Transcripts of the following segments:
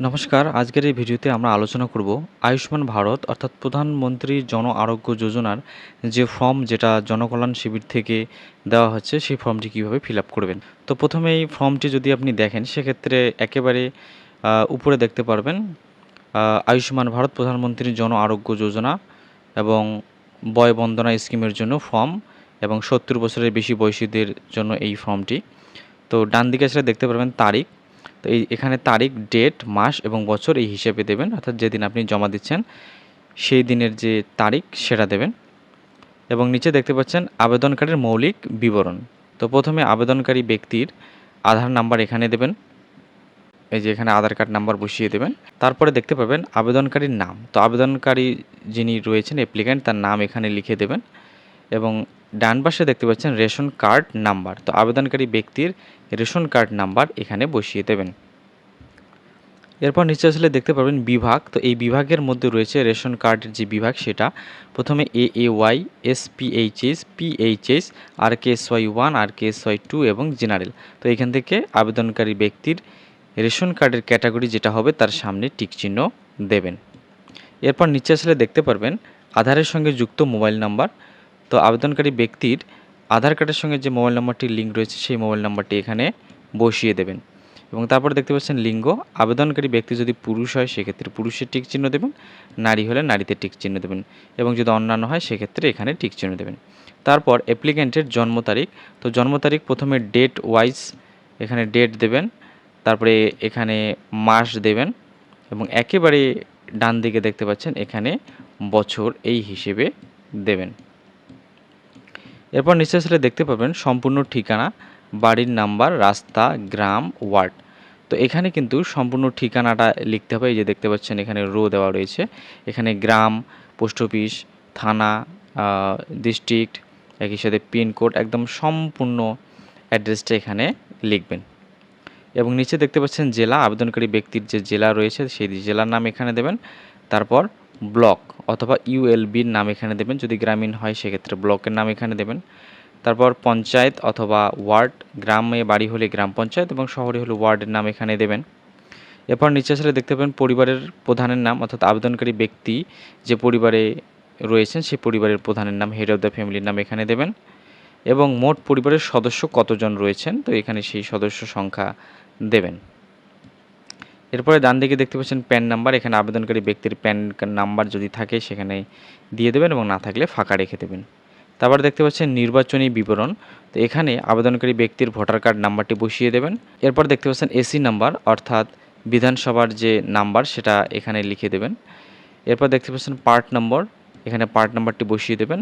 নমস্কার, আজকের এই ভিডিওতে আমরা আলোচনা করব আয়ুষ্মান ভারত অর্থাৎ প্রধানমন্ত্রী জন আরোগ্য যোজনার যে ফর্ম যেটা জনকল্যাণ শিবির থেকে দেওয়া হচ্ছে সেই ফর্মটি কীভাবে ফিল আপ করবেন। তো প্রথমে এই ফর্মটি যদি আপনি দেখেন সেক্ষেত্রে একেবারে উপরে দেখতে পারবেন আয়ুষ্মান ভারত প্রধানমন্ত্রী জন আরোগ্য যোজনা এবং বয় বন্দনা স্কিমের জন্য ফর্ম এবং 70 বছরের বেশি বয়সীদের জন্য এই ফর্মটি। তো ডান দিকে আসলে দেখতে পারবেন তারিখ। তো এখানে তারিখ, ডেট, মাস এবং বছর এই হিসেবে দেবেন, অর্থাৎ যেদিন আপনি জমা দিচ্ছেন সেই দিনের যে তারিখ সেটা দেবেন। এবং নিচে দেখতে পাচ্ছেন আবেদনকারীর মৌলিক বিবরণ। তো প্রথমে আবেদনকারী ব্যক্তির আধার নাম্বার এখানে দেবেন, এই যে এখানে আধার কার্ড নাম্বার বসিয়ে দেবেন। তারপরে দেখতে পাবেন আবেদনকারীর নাম। তো আবেদনকারী যিনি রয়েছেন অ্যাপ্লিক্যান্ট তার নাম এখানে লিখে দেবেন এবং ডান পাশে দেখতে পাচ্ছেন রেশন কার্ড নাম্বার। তো আবেদনকারী ব্যক্তির রেশন কার্ড নাম্বার এখানে বসিয়ে দেবেন। এরপর নিচে আসলে দেখতে পাবেন বিভাগ। তো এই বিভাগের মধ্যে রয়েছে রেশন কার্ডের যে বিভাগ সেটা। প্রথমে AAY, SPHS, PHS, RKSY1, RKSY2 এবং জেনারেল। তো এখান থেকে আবেদনকারী ব্যক্তির রেশন কার্ডের ক্যাটাগরি যেটা হবে তার সামনে টিক চিহ্ন দেবেন। এরপর নিচে আসলে দেখতে পারবেন আধারের সঙ্গে যুক্ত মোবাইল নাম্বার। তো আবেদনকারী ব্যক্তির আধার কার্ডের সঙ্গে যে মোবাইল নাম্বারটির লিঙ্ক রয়েছে সেই মোবাইল নাম্বারটি এখানে বসিয়ে দেবেন এবং তারপরে দেখতে পাচ্ছেন লিঙ্গ। আবেদনকারী ব্যক্তি যদি পুরুষ হয় সেক্ষেত্রে পুরুষের টিক চিহ্ন দেবেন, নারী হলে নারীতে টিক চিহ্ন দেবেন এবং যদি অন্যান্য হয় সেক্ষেত্রে এখানে টিক চিহ্ন দেবেন। তারপর অ্যাপ্লিক্যান্টের জন্ম তারিখ। তো জন্ম তারিখ প্রথমে ডেট ওয়াইজ এখানে ডেট দেবেন, তারপরে এখানে মাস দেবেন এবং একেবারে ডান দিকে দেখতে পাচ্ছেন এখানে বছর এই হিসেবে দেবেন। এরপর নিচে আসলে দেখতে পাবেন সম্পূর্ণ ঠিকানা, বাড়ির নাম্বার, রাস্তা, গ্রাম, ওয়ার্ড। তো এখানে কিন্তু সম্পূর্ণ ঠিকানাটা লিখতে হবে। এই যে দেখতে পাচ্ছেন এখানে রো দেওয়া রয়েছে, এখানে গ্রাম, পোস্ট অফিস, থানা, ডিস্ট্রিক্ট, একই সাথে পিনকোড, একদম সম্পূর্ণ অ্যাড্রেসটা এখানে লিখবেন। এবং নিচে দেখতে পাচ্ছেন জেলা, আবেদনকারী ব্যক্তির যে জেলা রয়েছে সেই জেলার নাম এখানে দেবেন। তারপর ব্লক অথবা ULBর নাম এখানে দেবেন, যদি গ্রামীণ হয় সেক্ষেত্রে ব্লকের নাম এখানে দেবেন। তারপর পঞ্চায়েত অথবা ওয়ার্ড, গ্রামে বাড়ি হলে গ্রাম পঞ্চায়েত এবং শহরে হলে ওয়ার্ডের নাম এখানে দেবেন। এরপর নিচে আসলে দেখতে পাবেন পরিবারের প্রধানের নাম, অর্থাৎ আবেদনকারী ব্যক্তি যে পরিবারে রয়েছেন সেই পরিবারের প্রধানের নাম, হেড অফ দ্য ফ্যামিলির নাম এখানে দেবেন এবং মোট পরিবারের সদস্য কতজন রয়েছেন তো এখানে সেই সদস্য সংখ্যা দেবেন। এরপরে ডান দিকে দেখতে পাচ্ছেন প্যান নাম্বার। এখানে আবেদনকারী ব্যক্তির প্যান নাম্বার যদি থাকে সেখানে দিয়ে দেবেন এবং না থাকলে ফাঁকা রেখে দেবেন। তারপর দেখতে পাচ্ছেন নির্বাচনী বিবরণ। তো এখানে আবেদনকারী ব্যক্তির ভোটার কার্ড নাম্বারটি বসিয়ে দেবেন। এরপর দেখতে পাচ্ছেন এসি নাম্বার, অর্থাৎ বিধানসভার যে নাম্বার সেটা এখানে লিখে দেবেন। এরপর দেখতে পাচ্ছেন পার্ট নম্বর, এখানে পার্ট নাম্বারটি বসিয়ে দেবেন।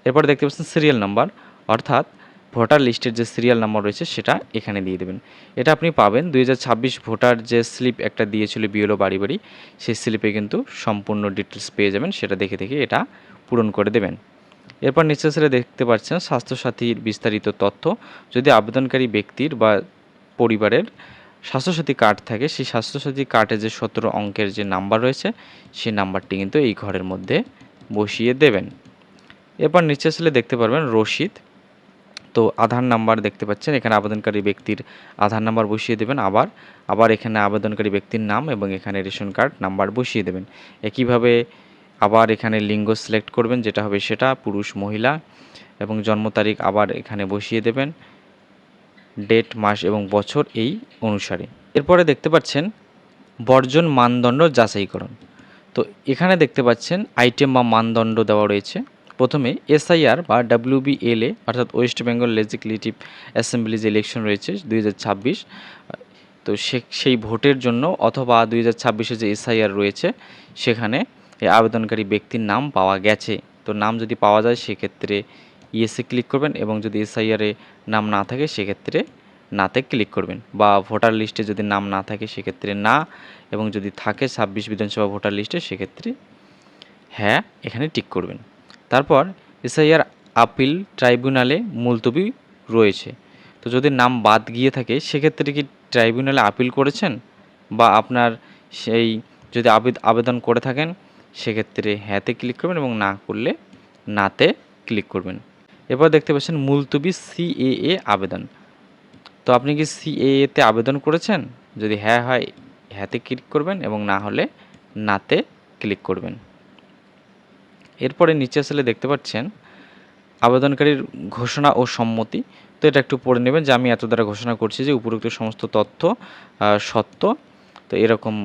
এরপর দেখতে পাচ্ছেন সিরিয়াল নাম্বার, অর্থাৎ ভোটার লিস্টের যে সিরিয়াল নাম্বার রয়েছে সেটা এখানে দিয়ে দেবেন। এটা আপনি পাবেন 2026 ভোটার যে স্লিপ একটা দিয়েছিল BLO বাড়ি বাড়ি, সেই স্লিপে কিন্তু সম্পূর্ণ ডিটেলস পেয়ে যাবেন, সেটা দেখে দেখে এটা পূরণ করে দেবেন। এরপর নিচে আসলে দেখতে পাচ্ছেন স্বাস্থ্যসাথীর বিস্তারিত তথ্য। যদি আবেদনকারী ব্যক্তির বা পরিবারের স্বাস্থ্যসাথী কার্ড থাকে সেই স্বাস্থ্যসাথী কার্ডে যে 17 অঙ্কের যে নাম্বার রয়েছে সেই নাম্বারটি কিন্তু এই ঘরের মধ্যে বসিয়ে দেবেন। এরপর নিচে আসলে দেখতে পারবেন রসিদ। তো আধার নাম্বার দেখতে পাচ্ছেন, এখানে আবেদনকারী ব্যক্তির আধার নাম্বার বসিয়ে দেবেন। আবার এখানে আবেদনকারী ব্যক্তির নাম এবং এখানে রেশন কার্ড নাম্বার বসিয়ে দেবেন। একইভাবে আবার এখানে লিঙ্গ সিলেক্ট করবেন, যেটা হবে সেটা পুরুষ মহিলা এবং জন্ম তারিখ আবার এখানে বসিয়ে দেবেন, ডেট, মাস এবং বছর এই অনুসারে। এরপরে দেখতে পাচ্ছেন বর্জন মানদণ্ড যাচাইকরণ। তো এখানে দেখতে পাচ্ছেন আইটেম বা মানদণ্ড দেওয়া রয়েছে। প্রথমে SIR বা WBLA, অর্থাৎ ওয়েস্ট বেঙ্গল লেজিসলেটিভ অ্যাসেম্বলি যে ইলেকশন রয়েছে 2026, তো সেই ভোটের জন্য অথবা 2026-এ যে SIR রয়েছে সেখানে এই আবেদনকারী ব্যক্তির নাম পাওয়া গেছে। তো নাম যদি পাওয়া যায় সেক্ষেত্রে ইয়েসে ক্লিক করবেন এবং যদি SIR-এ নাম না থাকে সেক্ষেত্রে নাতে ক্লিক করবেন, বা ভোটার লিস্টে যদি নাম না থাকে সেক্ষেত্রে না, এবং যদি থাকে 26 বিধানসভা ভোটার লিস্টে সেক্ষেত্রে হ্যাঁ এখানে টিক করবেন। তারপর SIR আপিল ট্রাইব্যুনালে মুলতবি রয়েছে। তো যদি নাম বাদ গিয়ে থাকে সেক্ষেত্রে কি ট্রাইব্যুনালে আপিল করেছেন, বা আপনার সেই যদি আবেদন করে থাকেন সেক্ষেত্রে হ্যাঁতে ক্লিক করবেন এবং না করলে নাতে ক্লিক করবেন। এরপর দেখতে পাচ্ছেন মুলতবি CAA আবেদন। তো আপনি কি CAA-তে আবেদন করেছেন? যদি হ্যাঁ হয় হ্যাঁতে ক্লিক করবেন এবং না হলে নাতে ক্লিক করবেন। এরপরে নিচে আসলে দেখতে পাচ্ছেন আবেদনকারীর ঘোষণা ও সম্মতি। তো এটা একটু পড়ে নেবেন যে আমি এত দ্বারা ঘোষণা করছি যে উপরোক্ত সমস্ত তথ্য সত্য। তো এরকম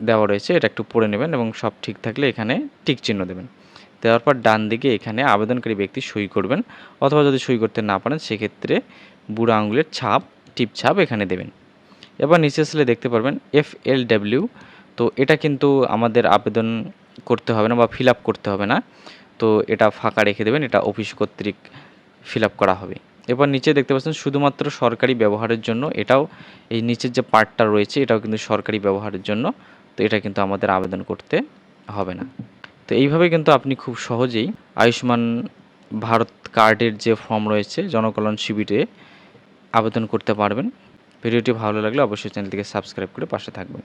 দেওয়া রয়েছে, এটা একটু পড়ে নেবেন এবং সব ঠিক থাকলে এখানে টিক চিহ্ন দেবেন। দেওয়ার পর ডান দিকে এখানে আবেদনকারী ব্যক্তি সই করবেন, অথবা যদি সই করতে না পারেন সেক্ষেত্রে বুড়ো আঙুলের ছাপ, টিপ ছাপ এখানে দেবেন। এবার নিচে আসলে দেখতে পারবেন FLW। তো এটা কিন্তু আমাদের আবেদন করতে হবে না বা ফিল আপ করতে হবে না, তো এটা ফাঁকা রেখে দেবেন, এটা অফিস কর্তৃক ফিল আপ করা হবে। এবার নিচে দেখতে পাচ্ছেন শুধুমাত্র সরকারি ব্যবহারের জন্য, এটাও এই নিচের যে পার্টটা রয়েছে এটাও কিন্তু সরকারি ব্যবহারের জন্য, তো এটা কিন্তু আমাদের আবেদন করতে হবে না। তো এইভাবে কিন্তু আপনি খুব সহজেই আয়ুষ্মান ভারত কার্ডের যে ফর্ম রয়েছে জনকল্যাণ শিবিরে আবেদন করতে পারবেন। ভিডিওটি ভালো লাগলে অবশ্যই চ্যানেলটিকে সাবস্ক্রাইব করে পাশে থাকবেন।